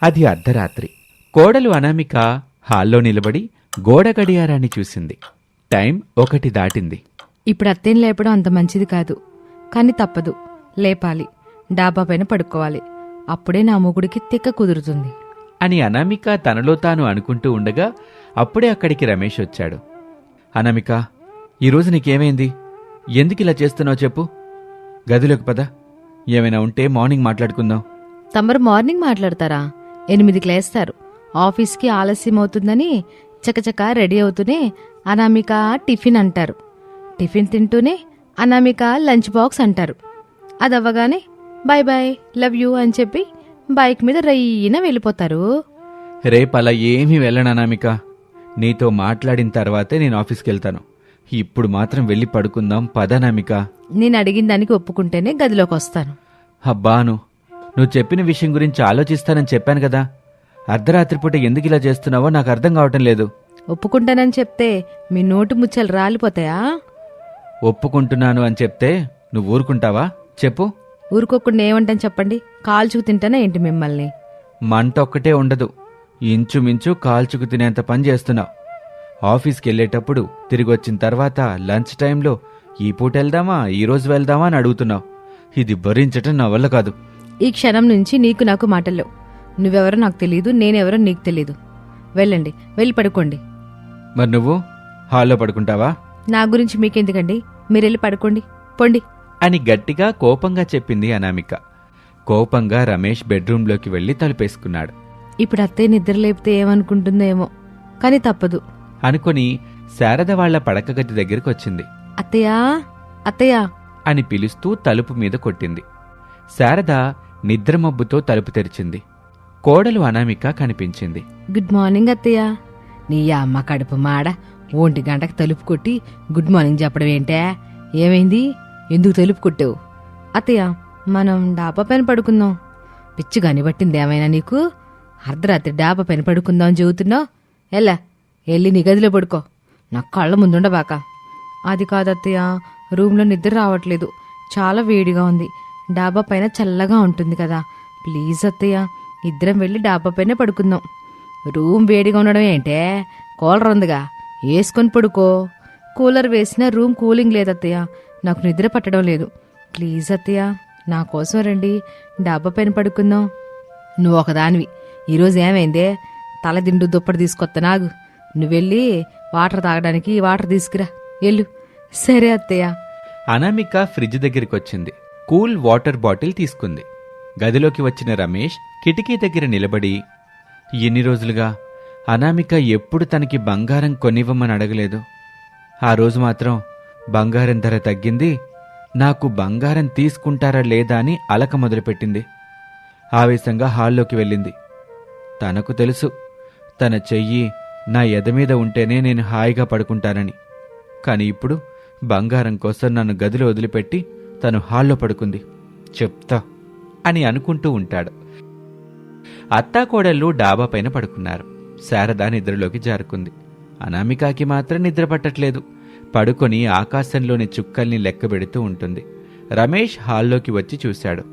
అది అర్ధరాత్రి. కోడలు అనామిక హాల్లో నిలబడి గోడ గడియారాన్ని చూసింది. టైం 1 దాటింది. ఇప్పుడు అత్తేం లేపడం అంత మంచిది కాదు, కానీ తప్పదు, లేపాలి. డాబా పైన పడుకోవాలి. అప్పుడే నా మొగుడికి తిక్క కుదురుతుంది అని అనామిక తనలో తాను అనుకుంటూ ఉండగా అప్పుడే అక్కడికి రమేష్ వచ్చాడు. అనామిక, ఈరోజు నీకేమైంది? ఎందుకిలా చేస్తున్నావు చెప్పు. గదిలోకి పద. ఏమైనా ఉంటే మార్నింగ్ మాట్లాడుకుందాం. తమరు మార్నింగ్ మాట్లాడతారా? 8కి లేస్తారు. ఆఫీస్కి ఆలస్యం అవుతుందని చకచక రెడీ అవుతూనే అనామిక టిఫిన్ అంటారు. టిఫిన్ తింటూనే అనామిక లంచ్ బాక్స్ అంటారు. అదవ్వగానే బాయ్ బాయ్, లవ్ యూ అని చెప్పి బైక్ మీద రయ్యిన వెళ్ళిపోతారు. రేపలా ఏమీ వెళ్ళను అనామిక. నీతో మాట్లాడిన తర్వాతే నేను ఆఫీస్కి వెళ్తాను. ఇప్పుడు మాత్రం వెళ్ళి పడుకుందాం పదనామిక. నేను అడిగిన దానికి ఒప్పుకుంటేనే గదిలోకి వస్తాను. అబ్బాను, నువ్వు చెప్పిన విషయం గురించి ఆలోచిస్తానని చెప్పాను కదా. అర్ధరాత్రి పూట ఎందుకు ఇలా చేస్తున్నావో నాకు అర్థం కావటం లేదు. ఒప్పుకుంటానని చెప్తే మీ నోటు ముచ్చలు రాలిపోతాయా? ఒప్పుకుంటున్నాను అని చెప్తే నువ్వు ఊరుకుంటావా చెప్పు. ఊరుకోకుండా ఏమంటాను చెప్పండి? కాల్చుకు తింటానా ఏంటి మిమ్మల్ని? మంట ఒక్కటే ఉండదు, ఇంచుమించు కాల్చుకు తినేంత పని చేస్తున్నావు. ఆఫీస్కి వెళ్ళేటప్పుడు తిరిగి వచ్చిన తర్వాత లంచ్ టైంలో ఈ పూట వెళ్దామా, ఈరోజు వెళ్దామా అని అడుగుతున్నావు. ఇది భరించటం నా వల్ల కాదు. ఈ క్షణం నుంచి నీకు నాకు మాటల్లో. నువ్వెవరో నాకు తెలీదు, నేనెవరో నీకు తెలీదు. వెళ్ళండి, వెళ్ళి పడుకోండి. మరి నువ్వు హాల్లో పడుకుంటావా? నా గురించి మీకెందుకండి? మీరెళ్ళి పడుకోండి, పొండి అని గట్టిగా కోపంగా చెప్పింది అనామిక. కోపంగా రమేష్ బెడ్రూంలోకి వెళ్లి తలుపేసుకున్నాడు. ఇప్పుడు అత్తయ్య నిద్ర లేపితే ఏమనుకుంటుందో ఏమో, కానీ తప్పదు అనుకుని శారద వాళ్ల పడక గది దగ్గరికి వచ్చింది. అత్తయ్యా, అత్తయ్యా అని పిలుస్తూ తలుపు మీద కొట్టింది. శారద నిద్రమబ్బుతో తలుపు తెరిచింది. కోడలు అనామిక కనిపించింది. గుడ్ మార్నింగ్ అత్తయ్య. నీ అమ్మ కడుపు మాడ 1 గంటకు తలుపు కొట్టి గుడ్ మార్నింగ్ చెప్పడం ఏంటే? ఏమైంది? ఎందుకు తలుపు కొట్టావు? అత్తయ్య, మనం డాబా పైన పడుకుందాం. పిచ్చిగాని పట్టింది ఏమైనా నీకు? అర్ధరాత్రి డాబా పైన పడుకుందాం అని చెబుతున్నావు. ఎల్లా, వెళ్ళి నీ గదిలో పడుకో, నా కళ్ళ ముందుండబాక. అది కాదత్తయ్య, రూమ్లో నిద్ర రావట్లేదు, చాలా వేడిగా ఉంది. డాబా పైన చల్లగా ఉంటుంది కదా, ప్లీజ్ అత్తయ్య, ఇద్దరం వెళ్ళి డాబా పైన పడుకుందాం. రూమ్ వేడిగా ఉండడం ఏంటే? కూలర్ ఉందిగా, వేసుకొని పడుకో. కూలర్ వేసినా రూమ్ కూలింగ్ లేదత్తయ్య, నాకు నిద్ర పట్టడం లేదు. ప్లీజ్ అత్తయ్య, నా కోసం రండి, డాబా పైన పడుకుందాం. నువ్వు ఒకదానివి. ఈరోజు ఏమైందే? తల దిండు దుప్పటి తీసుకొత్త నాగు. నువ్వెళ్ళి వాటర్ తాగడానికి వాటర్ తీసుకురా, వెళ్ళు. సరే అత్తయ్య. అనామిక ఫ్రిడ్జ్ దగ్గరికి వచ్చింది. కూల్ వాటర్ బాటిల్ తీసుకుంది. గదిలోకి వచ్చిన రమేష్ కిటికీ దగ్గర నిలబడి, ఎన్ని రోజులుగా అనామిక ఎప్పుడు తనకి బంగారం కొనివ్వమని అడగలేదు. ఆ రోజు మాత్రం బంగారం ధర తగ్గింది, నాకు బంగారం తీసుకుంటారా లేదా అని అలక మొదలుపెట్టింది. ఆవేశంగా హాల్లోకి వెళ్ళింది. తనకు తెలుసు, తన చెయ్యి నా ఎదమీద ఉంటేనే నేను హాయిగా పడుకుంటానని. కాని ఇప్పుడు బంగారం కోసం నన్ను గదిలో వదిలిపెట్టి తను హాల్లో పడుకుంది. చెప్తా అని అనుకుంటూ ఉంటాడు. అత్తాకోడళ్ళు డాబా పైన పడుకున్నారు. శారద నిద్రలోకి జారుకుంది. అనామికాకి మాత్రం నిద్ర పట్టట్లేదు. పడుకొని ఆకాశంలోని చుక్కల్ని లెక్కబెడుతూ ఉంటుంది. రమేష్ హాల్లోకి వచ్చి చూశాడు.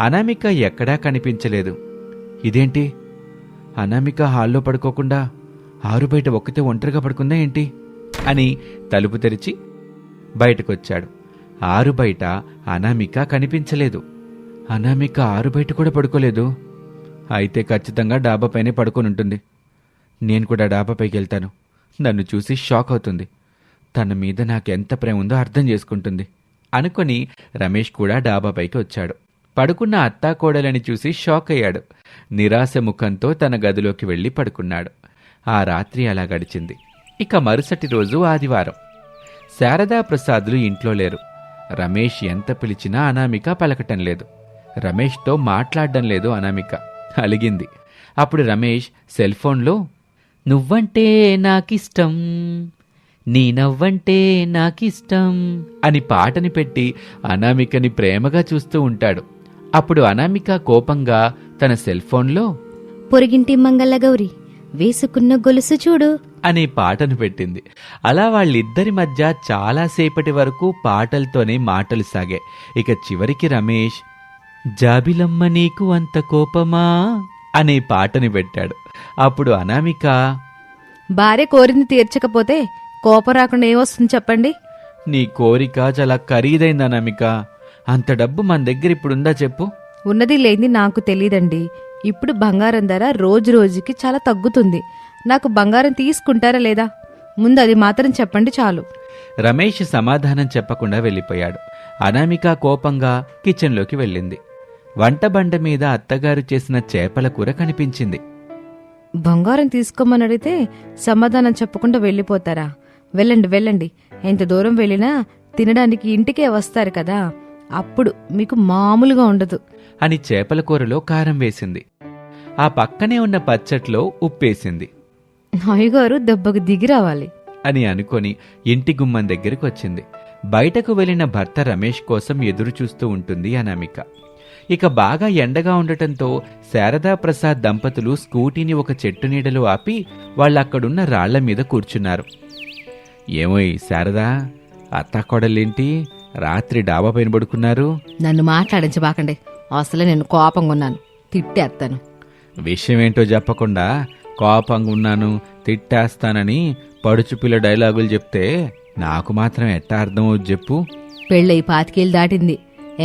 అనామిక ఎక్కడా కనిపించలేదు. ఇదేంటి, అనామిక హాల్లో పడుకోకుండా ఆరు బయట ఒక్కతే ఒంటరిగా పడుకుందా ఏంటి అని తలుపు తెరిచి బయటకొచ్చాడు. ఆరు బయట అనామిక కనిపించలేదు. అనామిక ఆరు బయట కూడా పడుకోలేదు. అయితే ఖచ్చితంగా డాబాపైనే పడుకొనుంటుంది. నేను కూడా డాబాపైకి వెళ్తాను. నన్ను చూసి షాక్ అవుతుంది. తన మీద నాకెంత ప్రేమ ఉందో అర్థం చేసుకుంటుంది అనుకుని రమేష్ కూడా డాబాపైకి వచ్చాడు. పడుకున్న అత్తాకోడలని చూసి షాక్ అయ్యాడు. నిరాశ ముఖంతో తన గదిలోకి వెళ్లి పడుకున్నాడు. ఆ రాత్రి అలా గడిచింది. ఇక మరుసటి రోజు ఆదివారం. శారదా ప్రసాదులు ఇంట్లో లేరు. రమేష్ ఎంత పిలిచినా అనామిక పలకటం లేదు. రమేష్తో మాట్లాడడం లేదు అనామిక. అలిగింది. అప్పుడు రమేష్ సెల్ఫోన్లో నువ్వంటే నాకిష్టం, నీ నవ్వంటే నాకిష్టం అని పాటని పెట్టి అనామికని ప్రేమగా చూస్తూ ఉంటాడు. అప్పుడు అనామిక కోపంగా తన సెల్ఫోన్లో పొరిగింటి మంగళగౌరి వేసుకున్న గొలుసు చూడు అనే పాటను పెట్టింది. అలా వాళ్ళిద్దరి మధ్య చాలాసేపటి వరకు పాటలతోనే మాటలు సాగాయి. ఇక చివరికి రమేష్, జాబిలమ్మ నీకు అంత కోపమా అనే పాటని పెట్టాడు. అప్పుడు అనామిక, భార్య కోరింది తీర్చకపోతే కోపం రాకుండా ఏమొస్తుంది చెప్పండి. నీ కోరిక చాలా ఖరీదైంది అనామిక. అంత డబ్బు మన దగ్గర ఇప్పుడుందా చెప్పు? ఉన్నది లేనిది నాకు తెలీదండి. ఇప్పుడు బంగారం ధర రోజు రోజుకి చాలా తగ్గుతుంది. నాకు బంగారం తీసుకుంటారా లేదా? ముందు అది మాత్రం చెప్పండి చాలు. రమేష్ సమాధానం చెప్పకుండా వెళ్ళిపోయాడు. అనామిక కోపంగా కిచెన్లోకి వెళ్ళింది. వంటబండ మీద అత్తగారు చేసిన చేపల కూర కనిపించింది. బంగారం తీసుకోమని అడిగితే సమాధానం చెప్పకుండా వెళ్ళిపోతారా? వెళ్ళండి వెళ్ళండి. ఎంత దూరం వెళ్ళినా తినడానికి ఇంటికే వస్తారు కదా, అప్పుడు మీకు మామూలుగా ఉండదు అని చేపల కూరలో కారం వేసింది. ఆ పక్కనే ఉన్న పచ్చట్లో ఉప్పేసింది. అయ్యగారు దెబ్బకు దిగి రావాలి అని అనుకొని ఇంటి గుమ్మం దగ్గరికి వచ్చింది. బయటకు వెళ్లిన భర్త రమేష్ కోసం ఎదురుచూస్తూ ఉంటుంది అనామిక. ఇక బాగా ఎండగా ఉండటంతో శారదా ప్రసాద్ దంపతులు స్కూటీని ఒక చెట్టు నీడలో ఆపి వాళ్ళక్కడున్న రాళ్ల మీద కూర్చున్నారు. ఏమోయ్ శారదా, అత్తాకోడలేంటి రాత్రి డాబా పైన పడుకున్నారు? నన్ను మాట్లాడించబాకండి, అసలే నేను కోపంగా ఉన్నాను, తిట్టేస్తాను. విషయమేంటో చెప్పకుండా కోపంగా ఉన్నాను, తిట్టేస్తానని పడుచుపిల్ల డైలాగులు చెప్తే నాకు మాత్రం ఎట్టా అర్థమవుద్ది చెప్పు? పెళ్ళయి 25 ఏళ్ళు దాటింది,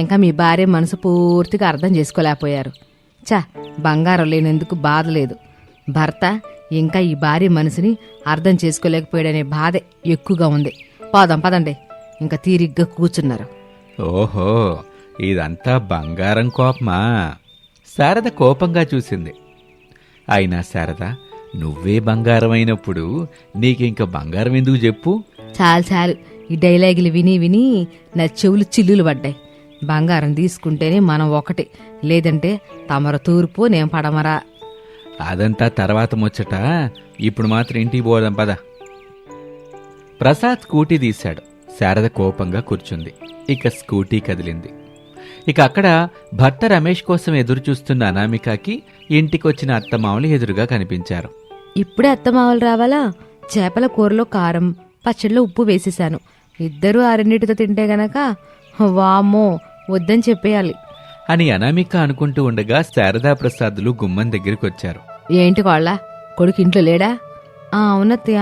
ఇంకా మీ భార్య మనసు పూర్తిగా అర్థం చేసుకోలేకపోయారు. బంగారం లేనందుకు బాధ లేదు, భర్త ఇంకా ఈ భార్య మనసుని అర్థం చేసుకోలేకపోయాడనే బాధ ఎక్కువగా ఉంది. పదండి, ఇంకా తీరిగ్గా కూర్చున్నారు. ఓహో, ఇదంతా బంగారం కోపమా? శారద కోపంగా చూసింది. అయినా శారద, నువ్వే బంగారం అయినప్పుడు నీకింక బంగారం ఎందుకు చెప్పు? చాలు, ఈ డైలాగులు విని విని నా చెవులు చిల్లులు పడ్డాయి. బంగారం తీసుకుంటేనే మనం ఒకటి, లేదంటే తమర తూర్పు నేను పడమరా. అదంతా తర్వాత ముచ్చట, ఇప్పుడు మాత్రం ఇంటికి పోదాం పద. ప్రసాద్ స్కూటీ తీశాడు. శారద కోపంగా కూర్చుంది. ఇక స్కూటీ కదిలింది. ఇక అక్కడ భర్త రమేష్ కోసం ఎదురుచూస్తున్న అనామికకి ఇంటికొచ్చిన అత్తమామలు ఎదురుగా కనిపించారు. ఇప్పుడే అత్తమామలు రావాలా? చేపల కూరలో కారం, పచ్చడిలో ఉప్పు వేసేశాను. ఇద్దరూ ఆ రెండిటితో తింటే గనక వామ్మో వద్దని చెప్పేయాలి అని అనామిక అనుకుంటూ ఉండగా శారదా ప్రసాదులు గుమ్మం దగ్గరికి వచ్చారు. ఏంటి వాళ్ళ కొడుకు ఇంట్లో లేడా? అవునత్తయ్య,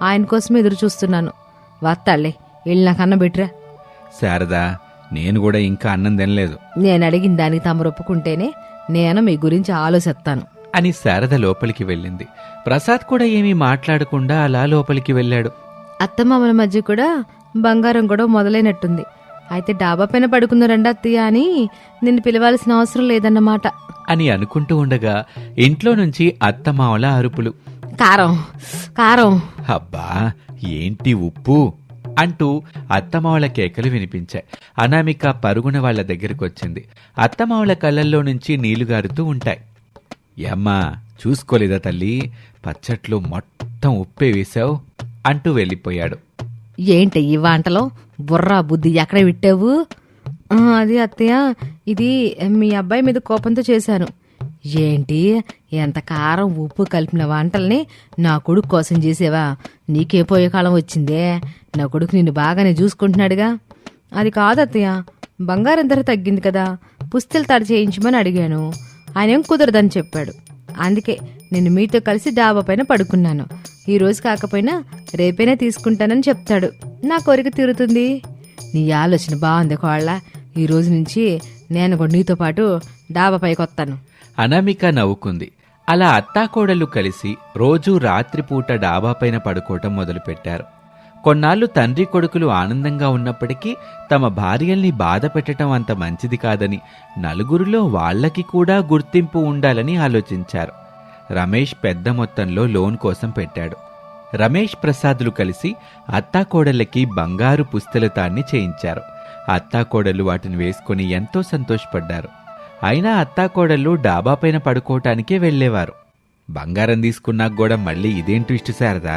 ఆయన కోసం ఎదురు చూస్తున్నాను. వస్తాళ్లే, వెళ్ళి నాకు అన్నం పెట్టిరా. శారదా, నేను కూడా ఇంకా అన్నం తినలేదు. నేను అడిగిన దానికి తమరు ఒప్పుకుంటేనే నేను మీ గురించి ఆలోచిస్తాను అని శారద లోపలికి వెళ్ళింది. ప్రసాద్ కూడా ఏమీ మాట్లాడకుండా అలా లోపలికి వెళ్ళాడు. అత్తమామల మధ్య కూడా బంగారం కూడా మొదలైనట్టుంది. అయితే డాబా పైన పడుకున్నారండి అత్తయ్య అని నిన్ను పిలవాల్సిన అవసరం లేదన్నమాట అని అనుకుంటూ ఉండగా ఇంట్లో నుంచి అత్తమామల అరుపులు. కారం కారం. అబ్బా, ఏంటి ఉప్పు అంటూ అత్తమామల కేకలు వినిపించాయి. అనామిక పరుగున వాళ్ల దగ్గరకొచ్చింది. అత్తమామల కళ్ళల్లో నుంచి నీళ్లుగారుతూ ఉంటాయి. ఏమ్మా, చూసుకోలేదా తల్లి, పచ్చట్లో మొత్తం ఉప్పే వేశావు అంటూ వెళ్ళిపోయాడు. ఏంటి ఈ వంటలో బుర్రా బుద్ధి ఎక్కడ విట్టావు? అది అత్తయ్య, ఇది మీ అబ్బాయి మీద కోపంతో చేశాను. ఏంటి, ఎంత కారం ఉప్పు కలిపిన వంటల్ని నా కొడుకు కోసం చేసేవా? నీకే పోయే కాలం వచ్చిందే. నా కొడుకు నిన్ను బాగానే చూసుకుంటున్నాడుగా. అది కాదు అత్తయ్య, బంగారం ధర తగ్గింది కదా, పుస్తలు తడి చేయించమని అడిగాను. ఆయన ఏం కుదరదని చెప్పాడు. అందుకే నేను మీతో కలిసి డాబా పైన పడుకున్నాను. ఈ రోజు కాకపోయినా రేపైనా తీసుకుంటానని చెప్తాడు. నా కోరిక తీరుతుంది. నీ ఆలోచన బాగుంది కోళ్ళ. ఈ రోజు నుంచి నేను కూడా నీతో పాటు డాబా పైకి వస్తాను. అనామిక నవ్వుకుంది. అలా అత్తాకోడళ్ళు కలిసి రోజూ రాత్రిపూట డాబా పైన పడుకోవటం మొదలుపెట్టారు. కొన్నాళ్లు తండ్రి కొడుకులు ఆనందంగా ఉన్నప్పటికీ తమ భార్యల్ని బాధ పెట్టడం అంత మంచిది కాదని, నలుగురిలో వాళ్లకి కూడా గుర్తింపు ఉండాలని ఆలోచించారు. రమేష్ పెద్ద మొత్తంలో లోన్ కోసం పెట్టాడు. రమేష్ ప్రసాదులు కలిసి అత్తాకోడళ్ళకి బంగారు పుస్తలతాన్ని చేయించారు. అత్తాకోడళ్ళు వాటిని వేసుకుని ఎంతో సంతోషపడ్డారు. అయినా అత్తాకోడళ్ళు డాబా పైన పడుకోవటానికే వెళ్లేవారు. బంగారం తీసుకున్నాక కూడా మళ్ళీ ఇదేం ట్విస్ట్ శారదా?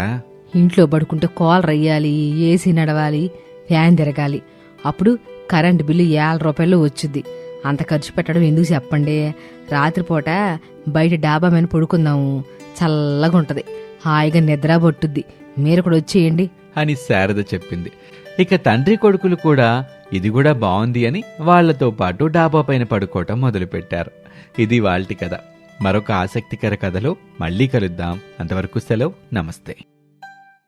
ఇంట్లో పడుకుంటే కాల్ రయ్యాలి, ఏసీ నడవాలి, ఫ్యాన్ తిరగాలి. అప్పుడు కరెంటు బిల్లు 50 రూపాయలు వచ్చుద్ది. అంత ఖర్చు పెట్టడం ఎందుకు చెప్పండి? రాత్రిపూట బయట డాబా మీద పడుకుందాము, చల్లగా ఉంటది, హాయిగా నిద్ర పట్టుద్ది. మీరు కూడా వచ్చేయండి అని శారద చెప్పింది. ఇక తండ్రి కొడుకులు కూడా ఇది కూడా బాగుంది అని వాళ్లతో పాటు డాబా పైన పడుకోవటం మొదలుపెట్టారు. ఇది వాల్టి కథ. మరొక ఆసక్తికర కథలో మళ్ళీ కలుద్దాం. అంతవరకు సెలవు. నమస్తే.